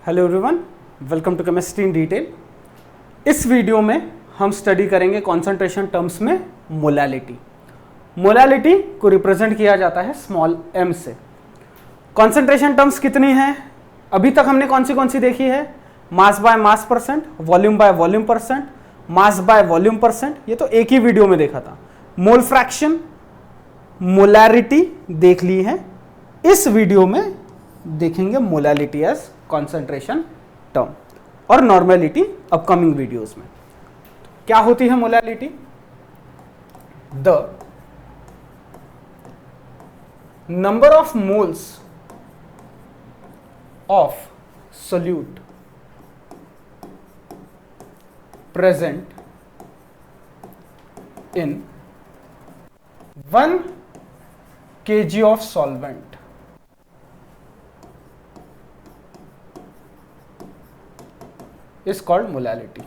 Hello everyone, welcome to chemistry in detail. इस video में हम स्टडी करेंगे कॉन्सेंट्रेशन टर्म्स में मोलैलिटी। मोलैलिटी को रिप्रेजेंट किया जाता है स्मॉल m से। कॉन्सेंट्रेशन टर्म्स कितनी हैं? अभी तक हमने कौन सी देखी है? Mass by mass percent, volume by volume percent, mass by volume percent. ये तो एक ही वीडियो में देखा था। मोल फ्रैक्शन, मोलैरिटी देख ली है। इस वीडियो में देखेंगे मोलैलिटी एज कॉन्सेंट्रेशन टर्म और नॉर्मेलिटी अपकमिंग वीडियोस में। क्या होती है molality? The number of moles of solute present in 1 kg of solvent is called molality.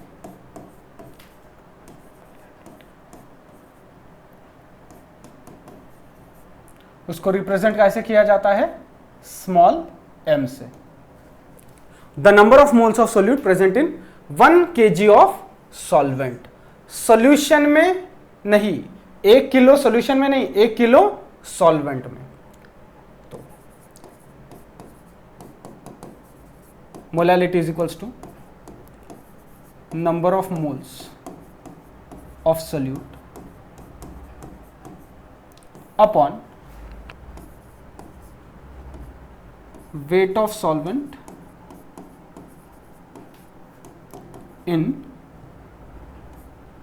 उसको रिप्रेजेंट कैसे किया जाता है? स्मॉल m से। The number of moles of solute present in 1 kg of solvent. Solution में नहीं, 1 किलो सोल्यूशन में नहीं, 1 किलो सॉल्वेंट में। तो molality is equals to number of moles of solute upon weight of solvent in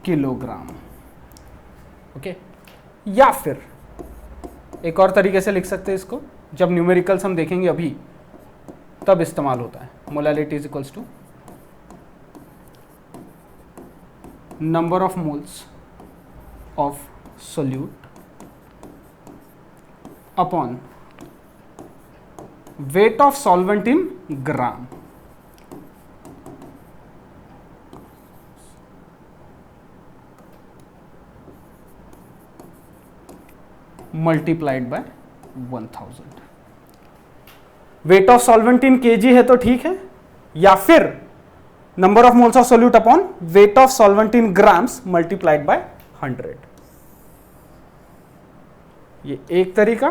kilogram. Okay, या फिर एक और तरीके से लिख सकते हैं इसको, जब न्यूमेरिकल्स हम देखेंगे अभी तब इस्तेमाल होता है। Molality is equals to number of moles of solute upon weight of solvent in gram multiplied by 1000। weight of solvent in kg है तो ठीक है, या फिर number of moles of solute upon weight of solvent in grams multiplied bye 100। ये एक तरीका।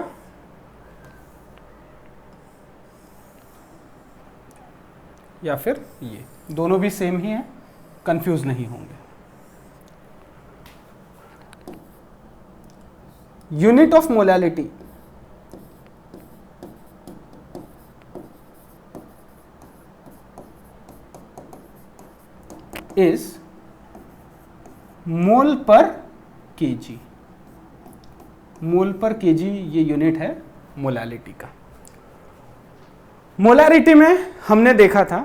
या फिर ये, दोनों भी सेम ही है, कंफ्यूज नहीं होंगे। Unit of molality is mole per KG. Mole per KG ये यूनिट है मोलैलिटी का। मोलैरिटी में हमने देखा था,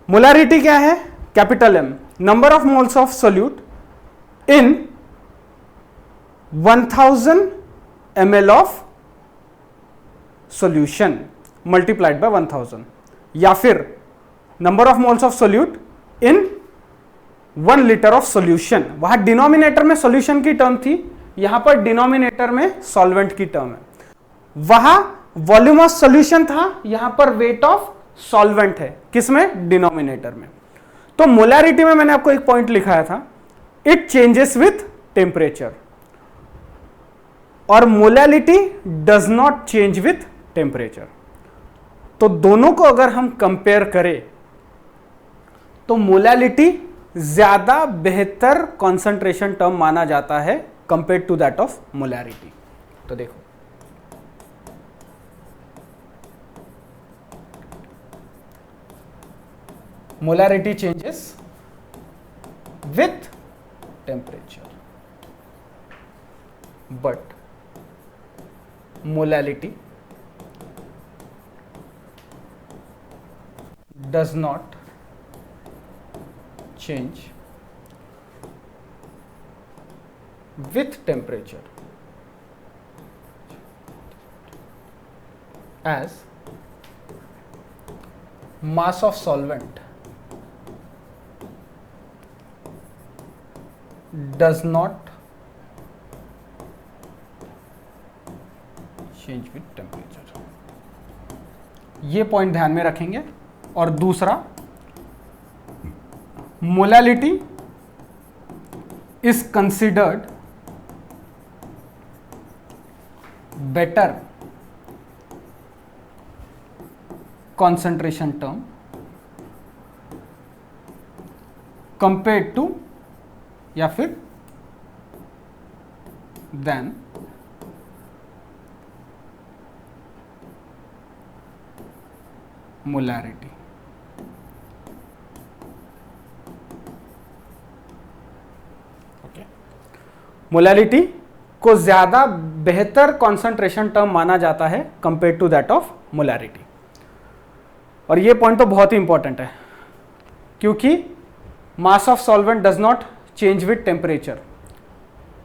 मोलैरिटी क्या है? Capital M, number of moles of solute in 1000 ml of solution multiplied by 1000, या फिर number of moles of solute in 1 litre of solution. वहां डिनोमिनेटर में सॉल्यूशन की टर्म थी, यहां पर डिनोमिनेटर में सॉल्वेंट की टर्म है। वहां वॉल्यूम ऑफ सॉल्यूशन था, यहां पर वेट ऑफ सॉल्वेंट है। किसमें? डिनोमिनेटर में। तो मोलैरिटी में मैंने आपको एक पॉइंट लिखाया था, इट चेंजेस विथ टेम्परेचर, और molality does not change with temperature. तो दोनों को अगर हम कंपेयर करें तो मोलैलिटी ज्यादा बेहतर कॉन्सेंट्रेशन टर्म माना जाता है compare to that of molarity. तो देखो, molarity changes with temperature, but molality does not change with temperature, as mass of solvent does not change with temperature। ये पॉइंट ध्यान में रखेंगे और दूसरा molality is considered better concentration term compared to या फिर than molarity. मोलैलिटी को ज्यादा बेहतर कॉन्सेंट्रेशन टर्म माना जाता है compare to that of molarity. और ये पॉइंट तो बहुत ही इंपॉर्टेंट है, क्योंकि mass of solvent does not change with temperature.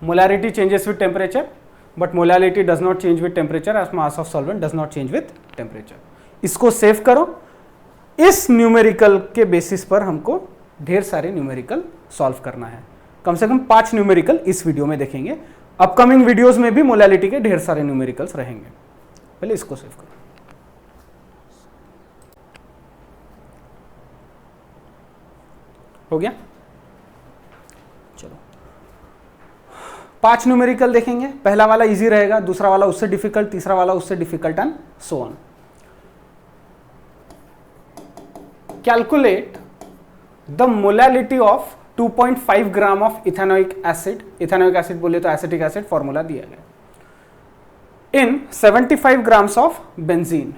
Molarity changes with temperature, but molality does not change with temperature as mass of solvent does not change with temperature. इसको save करो। इस numerical के basis पर हमको ढेर सारे numerical solve करना है। कम से कम 5 न्यूमेरिकल इस वीडियो में देखेंगे। अपकमिंग वीडियोस में भी मोलैलिटी के ढेर सारे न्यूमेरिकल्स रहेंगे। पहले इसको सेव करो। हो गया? चलो 5 न्यूमेरिकल देखेंगे। पहला वाला इजी रहेगा, दूसरा वाला उससे डिफिकल्ट, तीसरा वाला उससे difficult and so on. Calculate the molality of 2.5 gram of ethanoic acid. Ethanoic acid बोले तो एसिटिक एसिड फॉर्मूला दिया गया। इन 75 ग्राम्स ऑफ बेंजीन।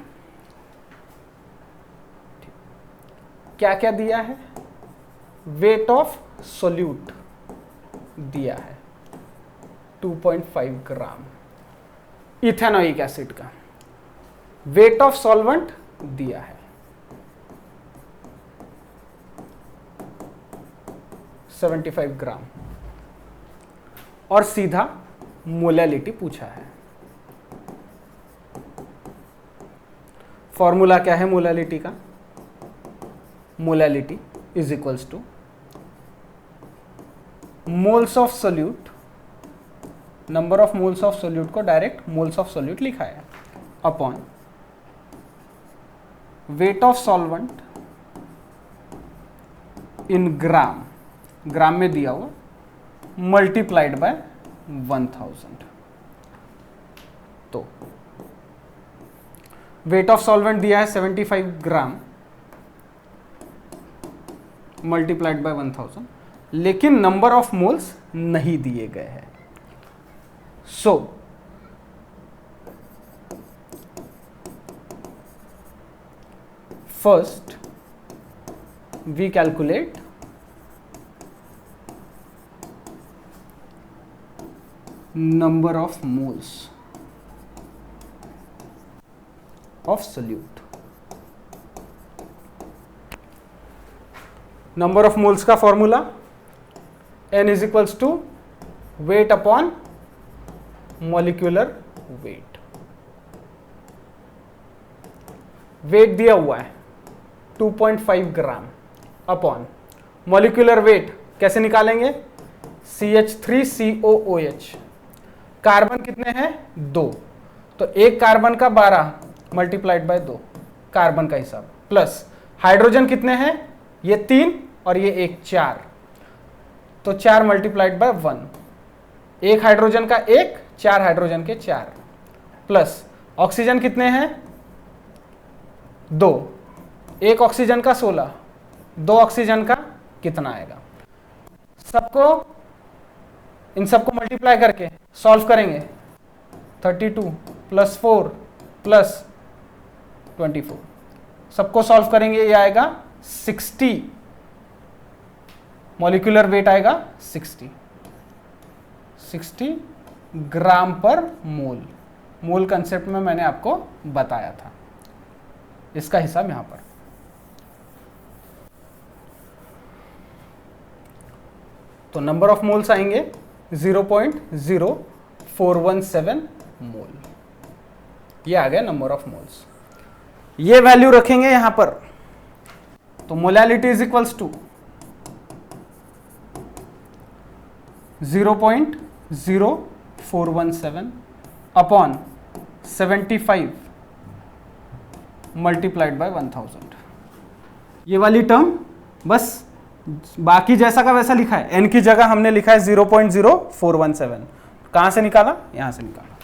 क्या क्या दिया है? वेट ऑफ सोल्यूट दिया है 2.5 ग्राम इथेनोइक एसिड का। वेट ऑफ सॉल्वेंट दिया है 75 ग्राम और सीधा मोलैलिटी पूछा है। फॉर्मूला क्या है मोलैलिटी का? Molality is equals to moles of solute, number of moles of solute को डायरेक्ट मोल्स ऑफ सोल्यूट लिखा है, upon weight of solvent in gram, gram में दिया हुआ, मल्टीप्लाइड बाय 1000। तो वेट ऑफ सॉल्वेंट दिया है 75 ग्राम मल्टीप्लाइड बाय 1000, लेकिन नंबर ऑफ मोल्स नहीं दिए गए हैं। So first we calculate number of moles of solute। Number of moles का formula n is equals to weight upon molecular weight. Weight दिया हुआ है 2.5 ग्राम अपॉन मॉलिक्यूलर वेट कैसे निकालेंगे? CH3COOH। कार्बन कितने हैं? 2, तो एक कार्बन का 12 मल्टीप्लाइड बाय 2 कार्बन का हिसाब, प्लस हाइड्रोजन कितने हैं? ये 3 और ये 1 4, तो 4 मल्टीप्लाइड बाय 1। एक हाइड्रोजन का 1, 4 हाइड्रोजन के 4, प्लस ऑक्सीजन कितने हैं? 2, एक ऑक्सीजन का 16, 2 ऑक्सीजन का कितना आएगा? सबको इन सबको मल्टीप्लाई करके सॉल्व करेंगे। 32 प्लस 4 प्लस 24, सबको सॉल्व करेंगे, ये आएगा 60। मॉलिक्यूलर वेट आएगा 60 ग्राम पर मोल। मोल कंसेप्ट में मैंने आपको बताया था, इसका हिसाब यहां पर। तो नंबर ऑफ मोल्स आएंगे 0.0417 मोल। ये आ गया नंबर ऑफ मोल्स। ये वैल्यू रखेंगे यहां पर, तो molality is equals to 0.0417 upon 75 multiplied by 1000। ये वाली टर्म बस बाकी जैसा का वैसा लिखा है, n की जगह हमने लिखा है 0.0417। कहां से निकाला? यहां से निकाला।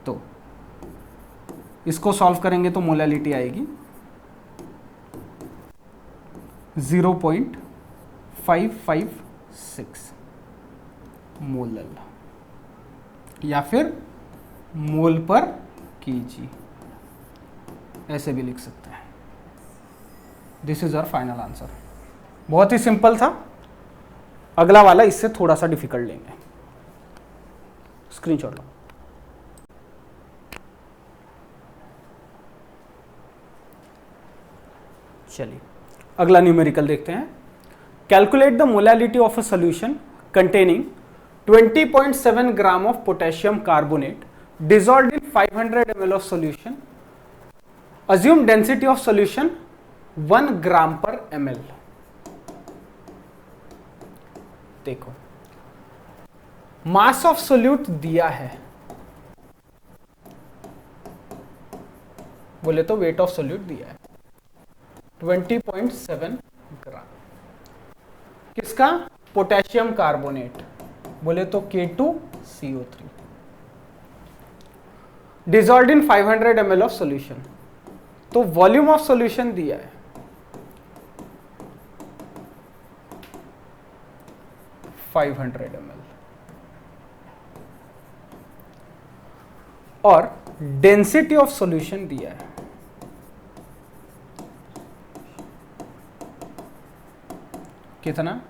तो इसको सॉल्व करेंगे तो मोलैलिटी आएगी 0.556 मोलल, या फिर मोल पर केजी, ऐसे भी लिख सकते हैं। This is our final answer. बहुत ही सिंपल था। अगला वाला इससे थोड़ा सा डिफिकल्ट लेंगे। स्क्रीनशॉट लो। चलिए अगला न्यूमेरिकल देखते हैं। Calculate the molality of a solution containing 20.7 gram of potassium carbonate dissolved in 500 ml of solution. Assume density of solution 1 gram per ml। देखो मास ऑफ सोल्यूट दिया है, बोले तो वेट ऑफ सोल्यूट दिया है 20.7 ग्राम। किसका? पोटेशियम कार्बोनेट, बोले तो K2CO3, dissolved in 500 ml of solution. तो वॉल्यूम ऑफ सॉल्यूशन दिया है 500 ml और डेंसिटी ऑफ सॉल्यूशन दिया है कितना?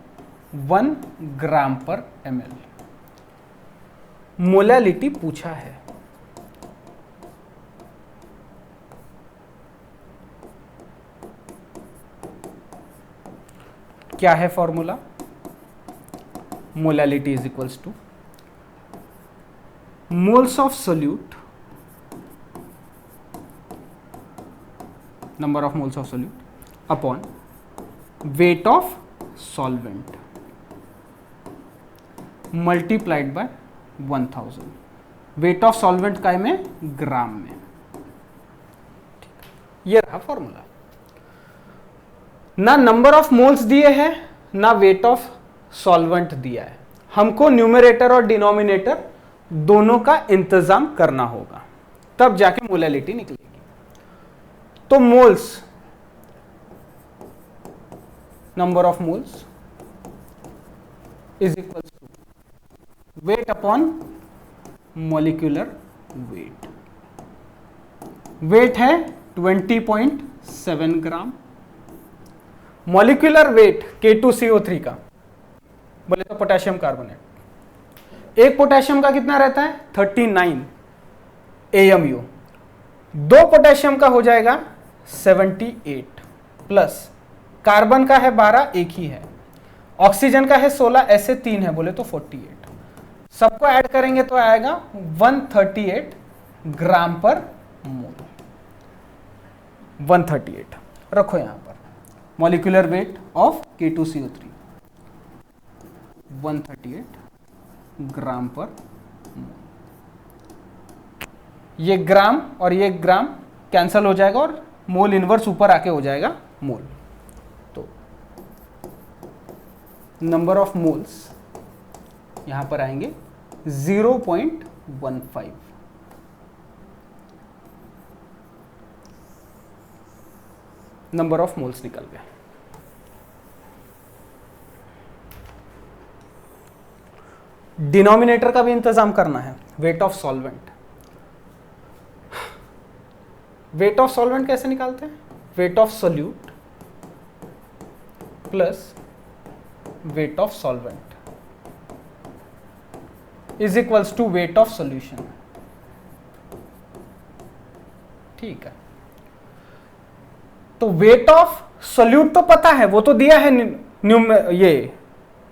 1 ग्राम पर ml। मोलैलिटी पूछा है। क्या है formula? Molality is equals to moles of solute, number of moles of solute upon weight of solvent multiplied by 1000। Wait of solvent का में ग्राम में। ये रहा फॉर्मूला। ना नंबर ऑफ मोल्स दिए हैं ना वेट ऑफ सॉल्वेंट दिया है। हमको न्यूमरेटर और डिनोमिनेटर दोनों का इंतजाम करना होगा, तब जाके मोलैलिटी निकलेगी। तो moles, number of moles is equal to weight upon molecular weight. Weight है 20.7 ग्राम, मॉलिक्यूलर वेट K2CO3 का, बोले तो पोटेशियम कार्बोनेट। एक पोटेशियम का कितना रहता है? 39 AMU। दो पोटेशियम का हो जाएगा 78 प्लस कार्बन का है 12, एक ही है। ऑक्सीजन का है 16, ऐसे 3 है, बोले तो 48। सबको ऐड करेंगे तो आएगा 138 ग्राम पर मोल। 138 रखो यहां पर। मॉलिक्यूलर वेट ऑफ K2CO3 138 ग्राम पर मोल। ये ग्राम और ये ग्राम कैंसल हो जाएगा और मोल इनवर्स ऊपर आके हो जाएगा मोल। तो नंबर ऑफ मोल्स यहां पर आएंगे 0.15। नंबर ऑफ मोल्स निकल गए। डिनोमिनेटर का भी इंतजाम करना है। Weight of solvent, weight of solvent कैसे निकालते हैं? Weight of solute plus weight of solvent is equals to weight of solution. ठीक है, तो वेट ऑफ सोल्यूट तो पता है, वो तो दिया है ये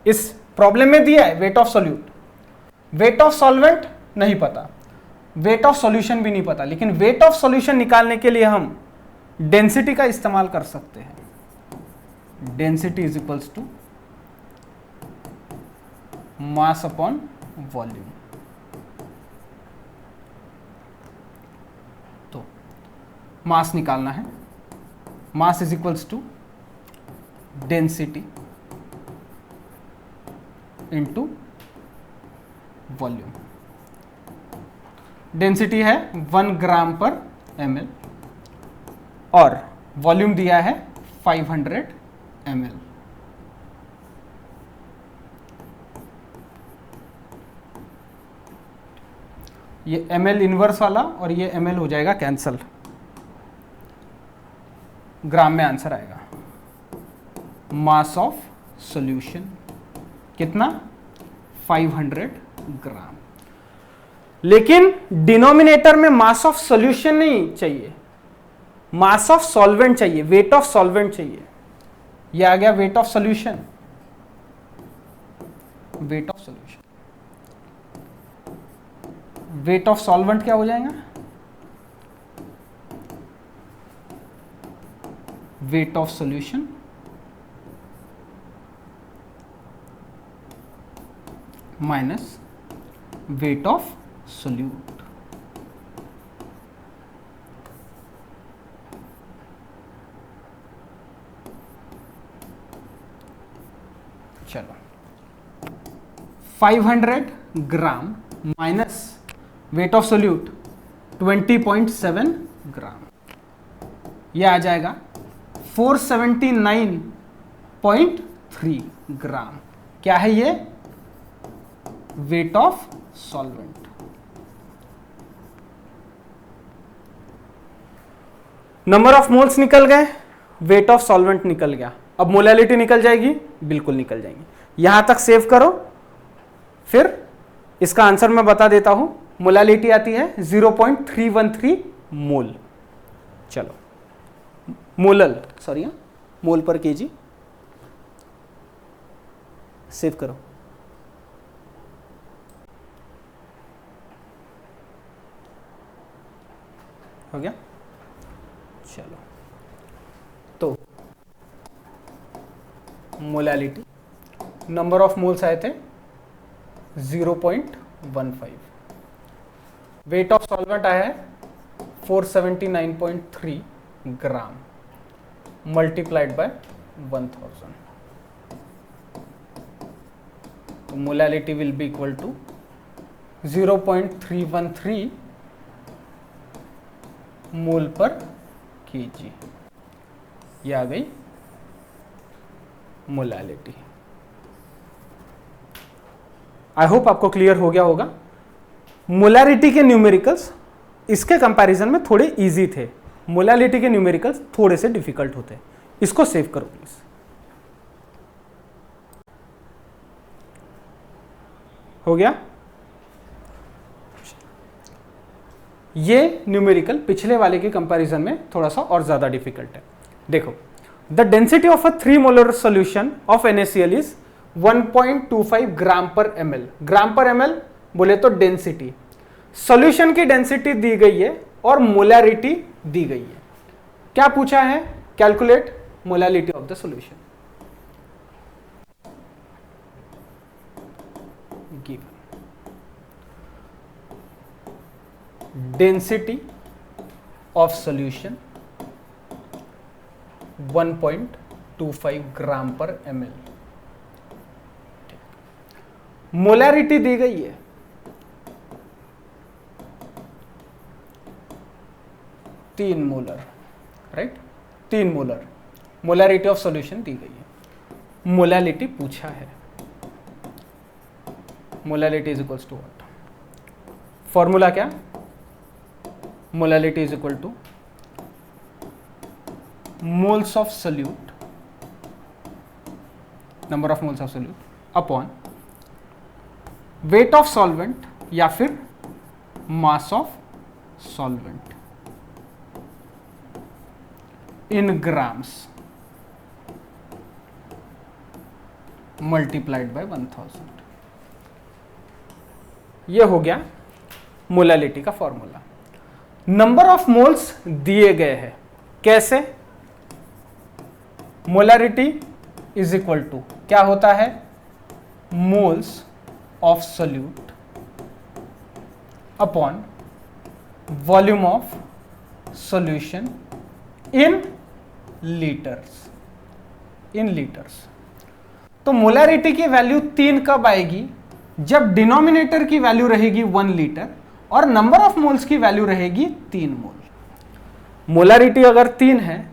इस प्रॉब्लम में दिया है weight of solute. Wait of solvent नहीं पता, वेट ऑफ सॉल्यूशन भी नहीं पता, लेकिन वेट ऑफ सॉल्यूशन निकालने के लिए हम डेंसिटी का इस्तेमाल कर सकते हैं। Density is equals to mass upon volume. तो मास निकालना है, mass is equals to density into volume. Density है 1 ग्राम पर ml और वॉल्यूम दिया है 500 ml। ये ml इनवर्स वाला और ये ml हो जाएगा कैंसल, ग्राम में आंसर आएगा। मास ऑफ सॉल्यूशन कितना? 500 ग्राम। लेकिन डिनोमिनेटर में मास ऑफ सॉल्यूशन नहीं चाहिए, मास ऑफ सॉल्वेंट चाहिए, वेट ऑफ सॉल्वेंट चाहिए। ये आ गया wait of solution, wait of solution. Wait of solvent क्या हो जाएगा? Wait of solution minus weight of solute. चलो 500 ग्राम माइनस वेट ऑफ सोल्यूट 20.7 ग्राम, यह आ जाएगा 479.3 ग्राम। क्या है ये? Weight of solvent. Number of moles निकल गए, वेट ऑफ सॉल्वेंट निकल गया। अब मोलैलिटी निकल जाएगी, बिल्कुल निकल जाएगी। यहां तक सेव करो, फिर इसका आंसर मैं बता देता हूं। मोलैलिटी आती है 0.313 मोल। चलो मोलल, सॉरी, मोल पर केजी, सेव करो। हो गया? चलो, तो मोलैलिटी, नंबर ऑफ मोल्स आए थे 0.15, वेट ऑफ सॉल्वेंट आया है 479.3 ग्राम मल्टीप्लाइड बाय 1000, तो molality will be equal to 0.313 mole per KG. ये आ गई मोलैलिटी। आई होप आपको क्लियर हो गया होगा। मोलैलिटी के न्यूमेरिकल्स इसके कंपैरिजन में थोड़े इजी थे, मोलैलिटी के न्यूमेरिकल्स थोड़े से डिफिकल्ट होते हैं। इसको सेव करो प्लीज। हो गया? ये न्यूमेरिकल पिछले वाले के कंपैरिजन में थोड़ा सा और ज्यादा डिफिकल्ट है। देखो, the density of a 3 molar solution of NaCl is 1.25 gram per ml। Gram per ml बोले तो डेंसिटी, सॉल्यूशन की डेंसिटी दी गई है और मोलैरिटी दी गई है। क्या पूछा है? Calculate molality of the solution. Given density of solution 1.25 gram per ml। Molarity दी गई है 3 molar, right? 3 molar molarity of solution दी गई है। मोलैलिटी पूछा है। Molality is equals to what? Formula क्या? Molality is equal to moles of solute, number of moles of solute upon weight of solvent या फिर mass of solvent in grams multiplied by 1000। यह हो गया मोलैलिटी का formula. Number of moles दिए गए हैं, कैसे? मोलैरिटी इज इक्वल टू क्या होता है? Moles of solute upon volume of solution in litres. In litres. तो मोलैरिटी की वैल्यू 3 कब आएगी? जब डिनोमिनेटर की वैल्यू रहेगी 1 लीटर और नंबर ऑफ मोल्स की वैल्यू रहेगी 3 मोल। मोलैरिटी अगर 3 है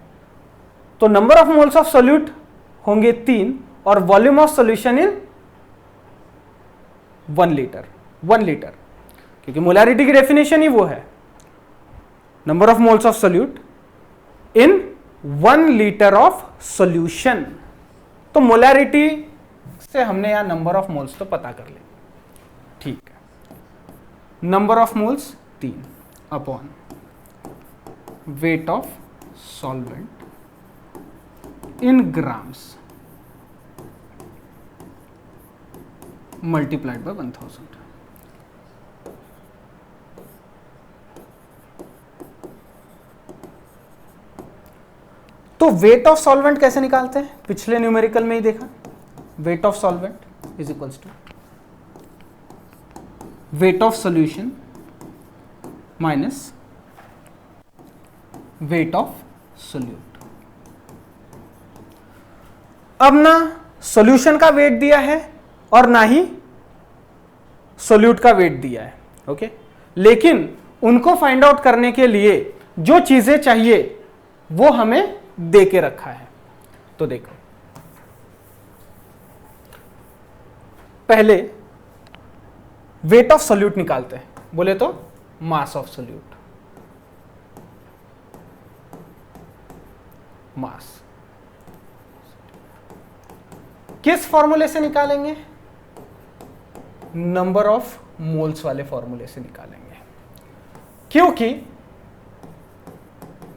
तो number of moles of solute होंगे 3 और volume of solution in 1 litre, 1 litre, क्योंकि मोलैरिटी की डेफिनेशन ही वो है, number of moles of solute in 1 litre of solution. तो मोलैरिटी से हमने यहां नंबर ऑफ मोल्स तो पता कर लिया, ठीक है। Number of moles 3 upon weight of solvent in grams multiplied by 1000। तो वेट ऑफ सॉल्वेंट कैसे निकालते हैं? पिछले न्यूमेरिकल में ही देखा, weight of solvent is equals to weight of solution minus weight of solute. अब ना सॉल्यूशन का वेट दिया है और ना ही सोल्यूट का वेट दिया है, ओके। लेकिन उनको फाइंड आउट करने के लिए जो चीजें चाहिए वो हमें दे के रखा है। तो देखो, पहले वेट ऑफ सोल्यूट निकालते हैं, बोले तो मास ऑफ सोल्यूट, मास किस फॉर्मूले से निकालेंगे? नंबर ऑफ मोल्स वाले फॉर्मूले से निकालेंगे, क्योंकि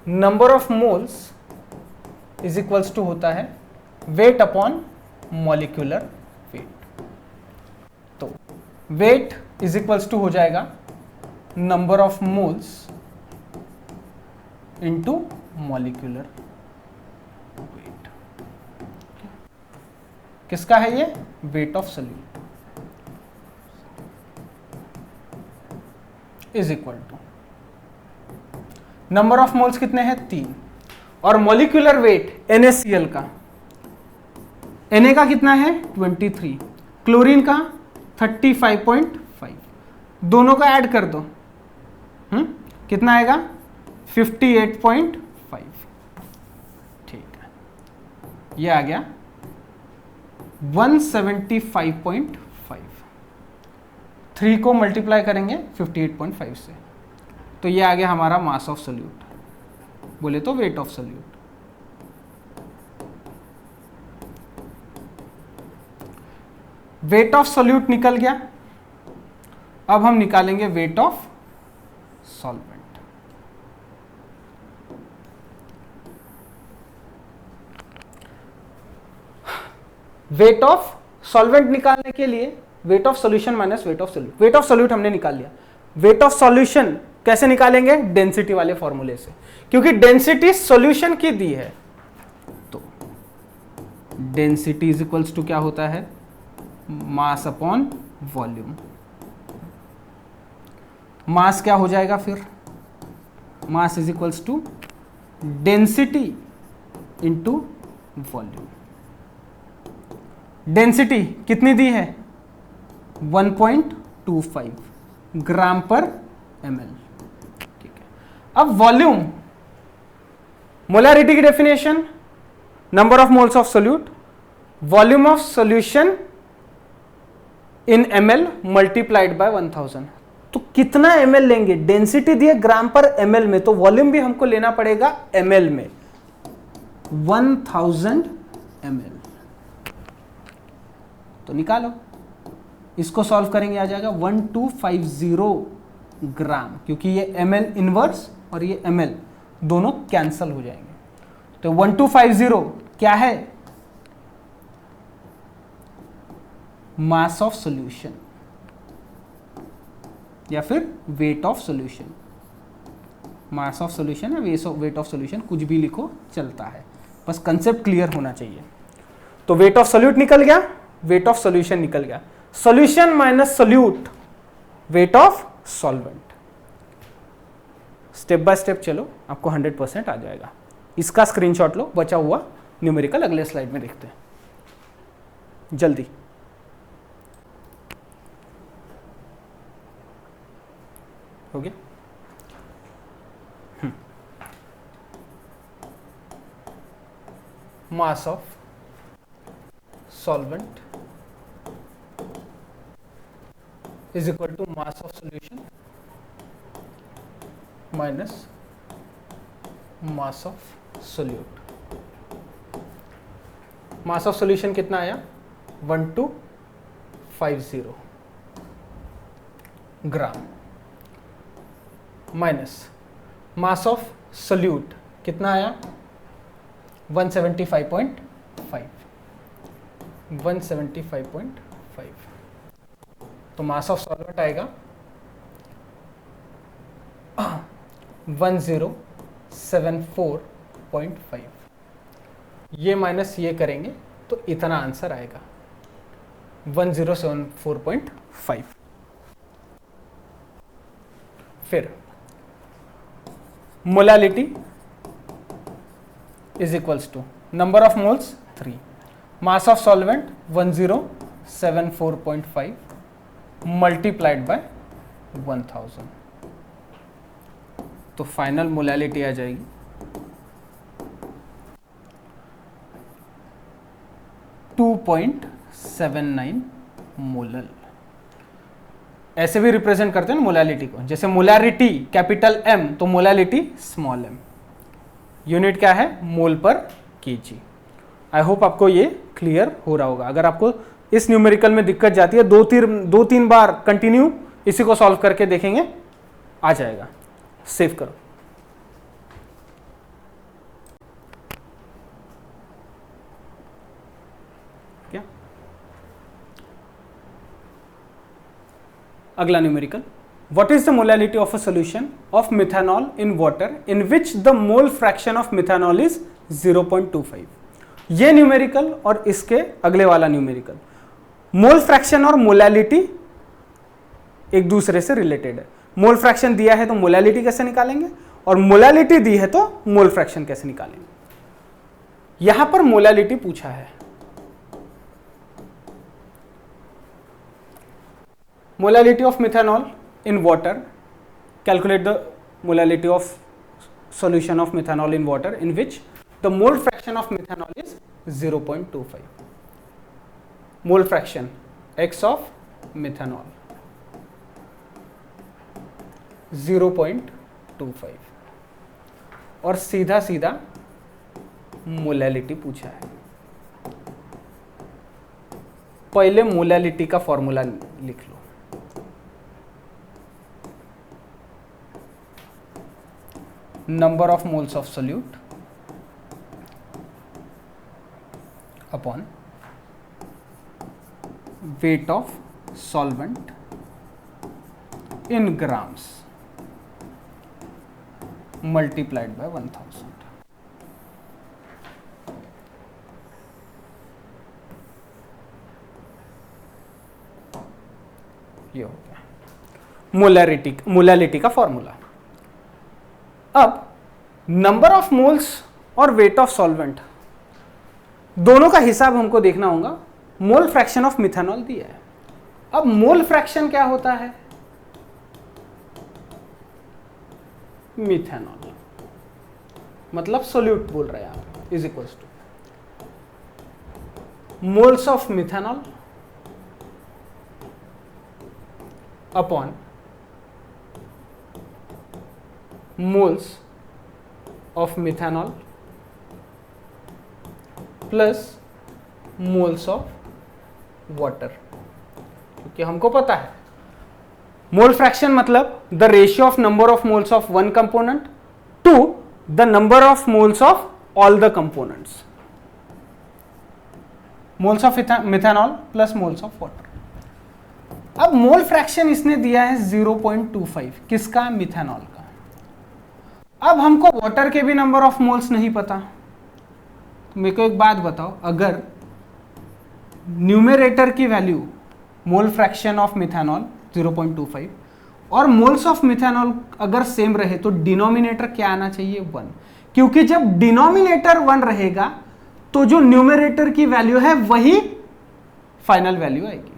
number of moles is equals to होता है वेट अपॉन मॉलिक्यूलर वेट। तो वेट इज इक्वल्स टू हो जाएगा number of moles into molecular weight. किसका है ये? Weight of solute is equal to number of moles कितने हैं? 3 और मॉलिक्यूलर वेट NaCl का, Na का कितना है? 23, क्लोरीन का 35.5, दोनों का ऐड कर दो, कितना आएगा? 58.5, ठीक है। ये आ गया 175.5, 3 को मल्टीप्लाई करेंगे 58.5 से, तो ये आ गया हमारा मास ऑफ सोल्यूट, बोले तो wait of solute. Wait of solute निकल गया, अब हम निकालेंगे wait of solvent. Weight of solvent निकालने के लिए wait of solution minus weight of solute. Wait of solute हमने निकाल लिया, वेट ऑफ सॉल्यूशन कैसे निकालेंगे? डेंसिटी वाले फॉर्मूले से, क्योंकि डेंसिटी सॉल्यूशन की दी है। तो डेंसिटी इज इक्वल्स टू क्या होता है? मास अपॉन वॉल्यूम। मास क्या हो जाएगा फिर? Mass is equals to density into volume. Density कितनी दी है? 1.25 ग्राम पर ml, ठीक है। अब वॉल्यूम, मोलैरिटी की definition number of moles of solute, volume of solution in ml multiplied by 1000। तो कितना ml लेंगे? डेंसिटी दिए ग्राम पर ml में, तो वॉल्यूम भी हमको लेना पड़ेगा ml में, 1000 ml। तो निकालो, इसको सॉल्व करेंगे आ जाएगा 1250 ग्राम, क्योंकि ये ml इनवर्स और ये ml दोनों कैंसल हो जाएंगे। तो 1250 क्या है? मास ऑफ सॉल्यूशन या फिर wait of solution. Mass of solution या वेट ऑफ सॉल्यूशन, कुछ भी लिखो चलता है, बस कंसेप्ट क्लियर होना चाहिए। तो वेट ऑफ सोल्यूट निकल गया, वेट ऑफ सॉल्यूशन निकल गया। Solution minus solute, wait of solvent. Step by step चलो, आपको 100% आ जाएगा। इसका स्क्रीनशॉट लो, बचा हुआ न्यूमेरिकल अगले स्लाइड में देखते हैं जल्दी। हो गया? मास of solvent is equal to mass of solution minus mass of solute। mass of solution कितना आया? 1250 ग्राम माइनस mass of solute कितना आया? 175.5 तो मास ऑफ सॉल्वेंट आएगा 1074.5। ये माइनस ये करेंगे तो इतना आंसर आएगा 1074.5। फिर molality is equals to number of moles 3, mass of solvent 1074.5 multiplied by 1000। तो फाइनल मोलालिटी आ जाएगी 2.79 मोलल। ऐसे भी रिप्रेजेंट करते हैं ना मोलालिटी को, जैसे मोलारिटी कैपिटल M तो मोलालिटी स्मॉल m। यूनिट क्या है? मोल पर केजी। आई होप आपको ये क्लियर हो रहा होगा। अगर आपको इस न्यूमेरिकल में दिक्कत जाती है, दो तीन बार कंटिन्यू इसी को सॉल्व करके देखेंगे, आ जाएगा। सेव करो। क्या अगला numerical, what is the molality of a solution of methanol in water in which the mole fraction of methanol is 0.25। ये न्यूमेरिकल और इसके अगले वाला न्यूमेरिकल, मोल फ्रैक्शन और मोलालिटी एक दूसरे से रिलेटेड है। मोल फ्रैक्शन दिया है तो मोलालिटी कैसे निकालेंगे, और मोलालिटी दी है तो मोल फ्रैक्शन कैसे निकालेंगे। यहां पर मोलालिटी पूछा है। Molality of methanol in water, calculate the molality of solution of methanol in water in which the mole fraction of methanol is 0.25। mole fraction x of methanol 0.25 और सीधा सीधा मोलालिटी पूछा है। पहले मोलालिटी का फॉर्मूला लिख लो। number of moles of solute upon weight of solvent in grams multiplied by 1000। ये हो गया मोलालिटी का फॉर्मूला। अब नंबर ऑफ मोल्स और वेट ऑफ सॉल्वेंट दोनों का हिसाब हमको देखना होगा। मोल फ्रैक्शन ऑफ मिथेनॉल दिया है। अब मोल फ्रैक्शन क्या होता है? मिथेनॉल मतलब सोल्यूट बोल रहे हैं आप, is equals to moles of methanol upon moles of methanol plus moles of water। क्योंकि हमको पता है मोल फ्रैक्शन मतलब the ratio of number of moles of one component to the number of moles of all the components. Moles of methanol plus moles of water. अब mole fraction इसने दिया है 0.25 किसका? मिथेनॉल का। अब हमको वाटर के भी नंबर ऑफ मोल्स नहीं पता। तो मेरे को एक बात बताओ, अगर न्यूमेरेटर की value mole fraction of methanol 0.25 और मोल्स ऑफ मिथेनॉल अगर सेम रहे तो डिनोमिनेटर क्या आना चाहिए? 1। क्योंकि जब डिनोमिनेटर 1 रहेगा तो जो न्यूमरेटर की वैल्यू है वही फाइनल वैल्यू आएगी।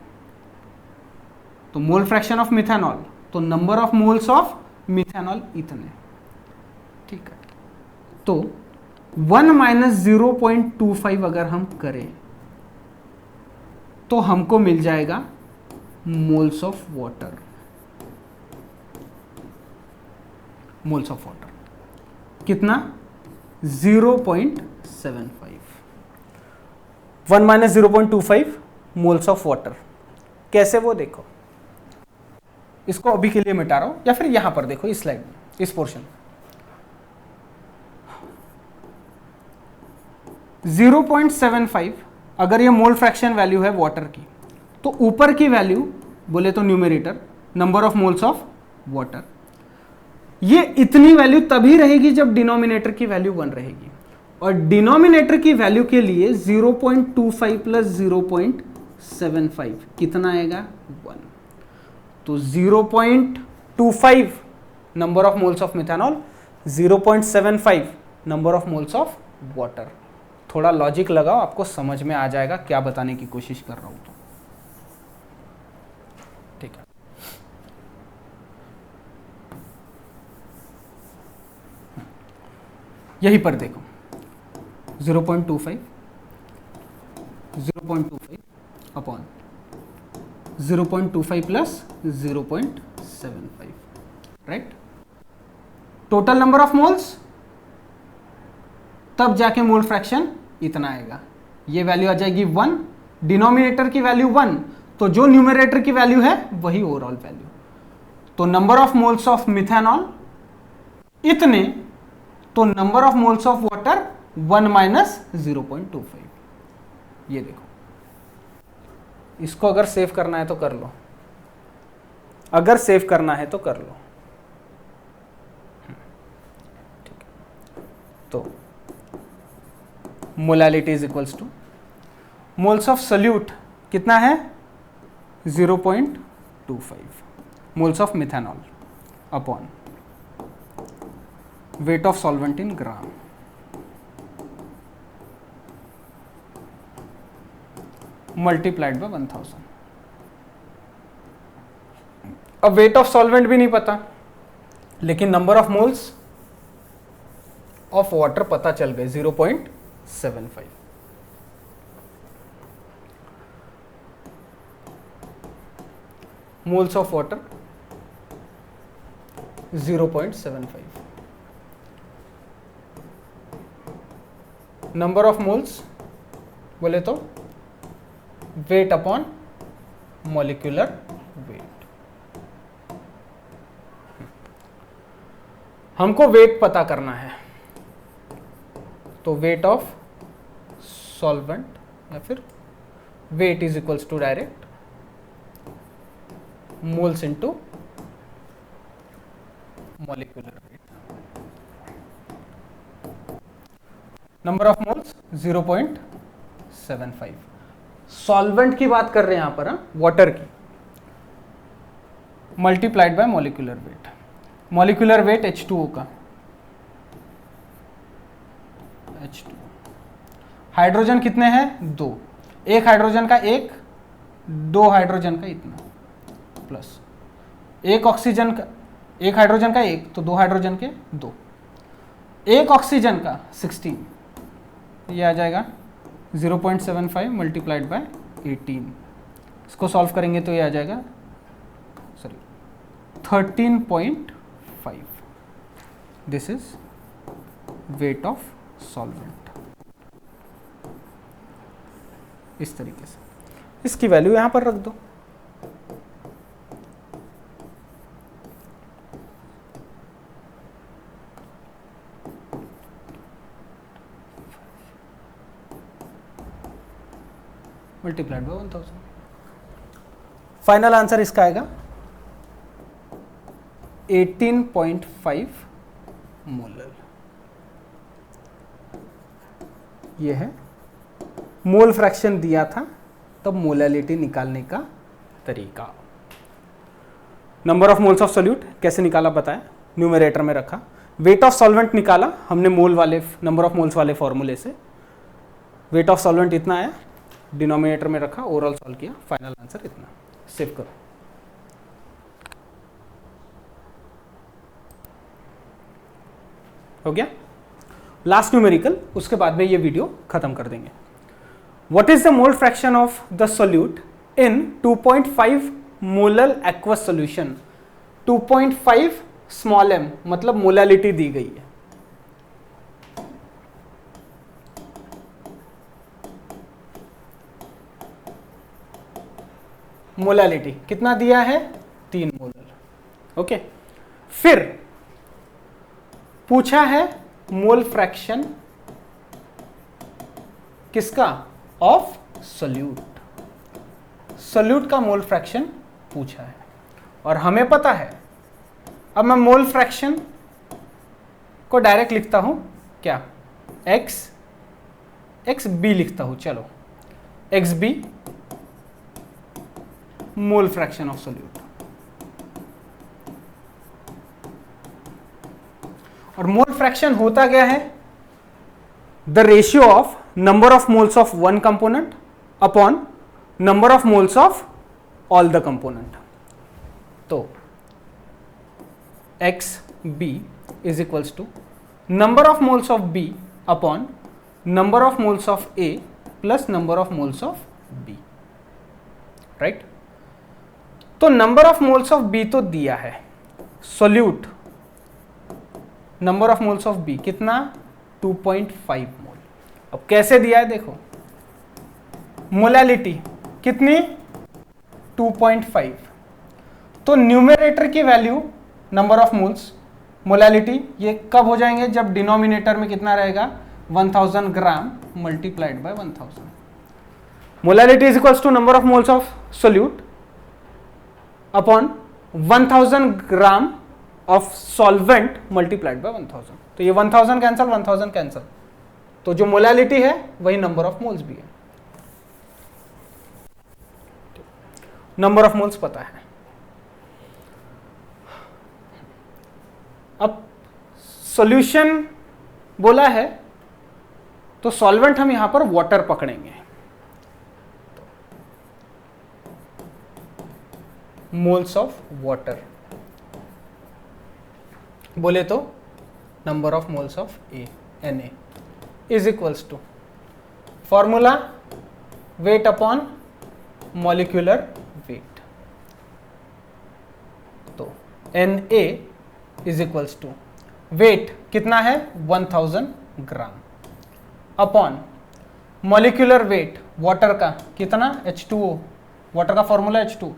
तो मोल फ्रैक्शन ऑफ मिथेनॉल, तो number of moles of methanol इतने, ठीक है। तो 1 माइनस 0.25 अगर हम करें तो हमको मिल जाएगा moles of water, moles of water कितना 0.75, 1 माइनस 0.25 मोल्स ऑफ वाटर। कैसे वो देखो, इसको अभी के लिए मिटा रहा हूं या फिर यहां पर देखो इस स्लाइड में, इस पोर्शन 0.75 अगर ये मोल फ्रैक्शन वैल्यू है वाटर की, तो ऊपर की वैल्यू बोले तो numerator number of moles of water, ये इतनी वैल्यू तभी रहेगी जब डिनोमिनेटर की वैल्यू 1 रहेगी, और डिनोमिनेटर की वैल्यू के लिए 0.25 प्लस 0.75 कितना आएगा 1। तो 0.25 number of moles of methanol, 0.75 number of moles of water. थोड़ा लॉजिक लगाओ, आपको समझ में आ जाएगा क्या बताने की कोशिश कर रहा हूं। तो ठीक है, यहीं पर देखो 0.25 upon 0.25 plus 0.75, right. Total number of moles, तब जाके मोल फ्रैक्शन इतना आएगा। ये वैल्यू आ जाएगी 1, डिनोमिनेटर की वैल्यू 1, तो जो न्यूमरेटर की वैल्यू है वही ओवरऑल वैल्यू। तो number of moles of methanol इतने, तो number of moles of water 1 minus 0.25। ये देखो, इसको अगर सेव करना है तो कर लो, अगर सेव करना है तो कर लो, ठीक है। तो molality is equals to moles of solute कितना है 0.25 moles of methanol upon weight of solvent in gram multiplied by 1000। अब वेट ऑफ सॉल्वेंट भी नहीं पता, लेकिन number of moles of water पता चल गए 0.75। Moles of water 0.75, number of moles बोले तो वेट अपॉन मॉलिक्यूलर वेट। हमको वेट पता करना है, तो वेट ऑफ सॉल्वेंट या फिर wait is equals to direct moles into molecular weight. Number of moles 0.75। Solvent की बात कर रहे हैं यहां पर, वाटर की, multiplied by molecular weight. Molecular weight H2O का, H2O। हाइड्रोजन कितने हैं 2, एक हाइड्रोजन का 1, 2 हाइड्रोजन का इतना, प्लस एक ऑक्सीजन का, एक हाइड्रोजन का 1 तो 2 हाइड्रोजन के 2, एक ऑक्सीजन का 16, ये आ जाएगा 0.75 मल्टीप्लाइड बाय 18। इसको सॉल्व करेंगे तो ये आ जाएगा 13.5। This is wait of solvent. इस तरीके से इसकी वैल्यू यहां पर रख दो। Multiplied by 1000। फाइनल आंसर इसका आएगा 18.5 मोलर। ये है मोल फ्रैक्शन दिया था, तब मोलैलिटी निकालने का तरीका। Number of moles of solute कैसे निकाला बताया, न्यूमरेटर में रखा। वेट ऑफ सॉल्वेंट निकाला हमने मोल वाले, नंबर ऑफ मोल्स वाले फॉर्मूले से। वेट ऑफ सॉल्वेंट इतना आया, डिनोमिनेटर में रखा, ओवरऑल सॉल्व किया, फाइनल आंसर इतना। सेव करो। हो गया लास्ट न्यूमेरिकल, उसके बाद में ये वीडियो खत्म कर देंगे। What is the mole fraction of the solute in 2.5 molar aqueous solution. 2.5 small m मतलब मोलालिटी दी गई है। मोलालिटी कितना दिया है, 3 मोलर। ओके, फिर पूछा है मोल फ्रैक्शन किसका, ऑफ सोल्यूट। सोल्यूट का मोल फ्रैक्शन पूछा है और हमें पता है। अब मैं मोल फ्रैक्शन को डायरेक्ट लिखता हूं क्या, एक्स बी लिखता हूं। चलो X B mole fraction of solute. और मोल फ्रैक्शन होता क्या है, the ratio of number of moles of one component upon number of moles of all the component. तो X B is equals to number of moles of B upon number of moles of A plus number of moles of B, right. तो number of moles of B तो दिया है, solute number of moles of B कितना, 2.5 मोल। अब कैसे दिया है देखो, मोलालिटी कितनी, 2.5। तो न्यूमरेटर की value number of moles, molality ये कब हो जाएंगे, जब डिनोमिनेटर में कितना रहेगा, 1000 gram multiplied by 1000। Molality is equals to number of moles of solute upon 1000 gram of solvent multiplied by 1000। तो ये 1000 कैंसल, 1000 कैंसल, तो जो मोलालिटी है वही नंबर ऑफ मोल्स भी है। नंबर ऑफ मोल्स पता है। अब सॉल्यूशन बोला है तो सॉल्वेंट हम यहां पर वाटर पकड़ेंगे। मोल्स ऑफ वाटर बोले तो number of moles of A, Na is equals to formula weight upon molecular weight. तो Na is equals to weight कितना है, 1000 gram upon molecular weight water का कितना, H2O, वाटर का फॉर्मूला H2,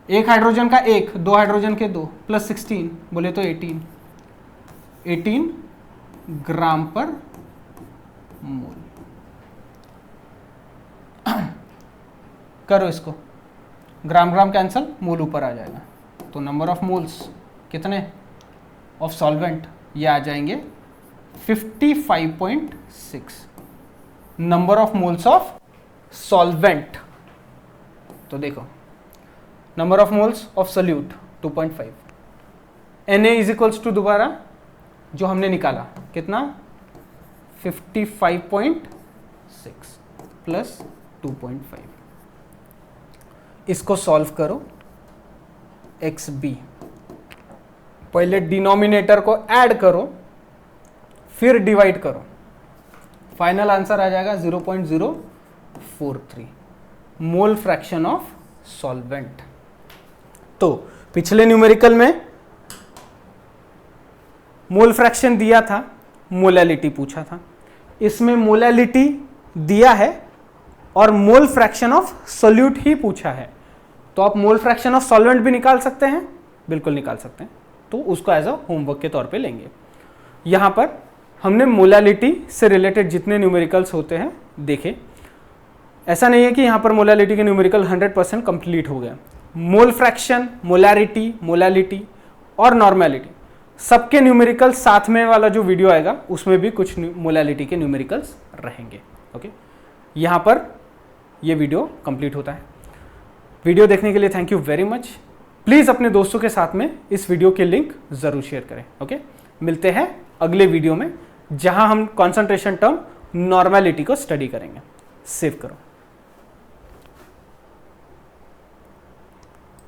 एक hydrogen का एक, दो हाइड्रोजन के दो, प्लस 16 बोले तो 18 ग्राम पर मोल। करो इसको, ग्राम ग्राम कैंसल, मोल ऊपर आ जाएगा। तो नंबर ऑफ मोल्स कितने ऑफ सॉल्वेंट, ये आ जाएंगे 55.6 number of moles of solvent. तो देखो number of moles of solute 2.5, Na is equals to दोबारा जो हमने निकाला कितना, 55.6 प्लस 2.5। इसको सॉल्व करो, एक्स बी, पहले डिनोमिनेटर को ऐड करो फिर डिवाइड करो, फाइनल आंसर आ जाएगा 0.043 मोल फ्रैक्शन ऑफ सॉल्वेंट। तो पिछले न्यूमेरिकल में मोल फ्रैक्शन दिया था, मोलालिटी पूछा था, इसमें मोलालिटी दिया है और मोल फ्रैक्शन ऑफ सोल्यूट ही पूछा है। तो आप मोल फ्रैक्शन ऑफ सॉल्वेंट भी निकाल सकते हैं, बिल्कुल निकाल सकते हैं, तो उसको एज अ होमवर्क के तौर पे लेंगे। यहां पर हमने मोलालिटी से रिलेटेड जितने न्यूमेरिकल्स होते हैं देखे। ऐसा नहीं है कि यहां पर मोलालिटी के न्यूमेरिकल 100% कंप्लीट हो गया। मोल फ्रैक्शन, मोलारिटी, मोलालिटी और नॉर्मेलिटी सबके न्यूमेरिकल साथ में वाला जो वीडियो आएगा उसमें भी कुछ मोलालिटी के न्यूमेरिकल्स रहेंगे। ओके, यहाँ पर ये वीडियो कंप्लीट होता है। वीडियो देखने के लिए thank you very much. Please अपने दोस्तों के साथ में इस वीडियो के लिंक ज़रूर शेयर करें। ओके, मिलते हैं अगले वीडियो में जहाँ हम कॉन्सेंट्रेशन टर्म नॉर्मेलिटी को स्टडी करेंगे। सेव करो।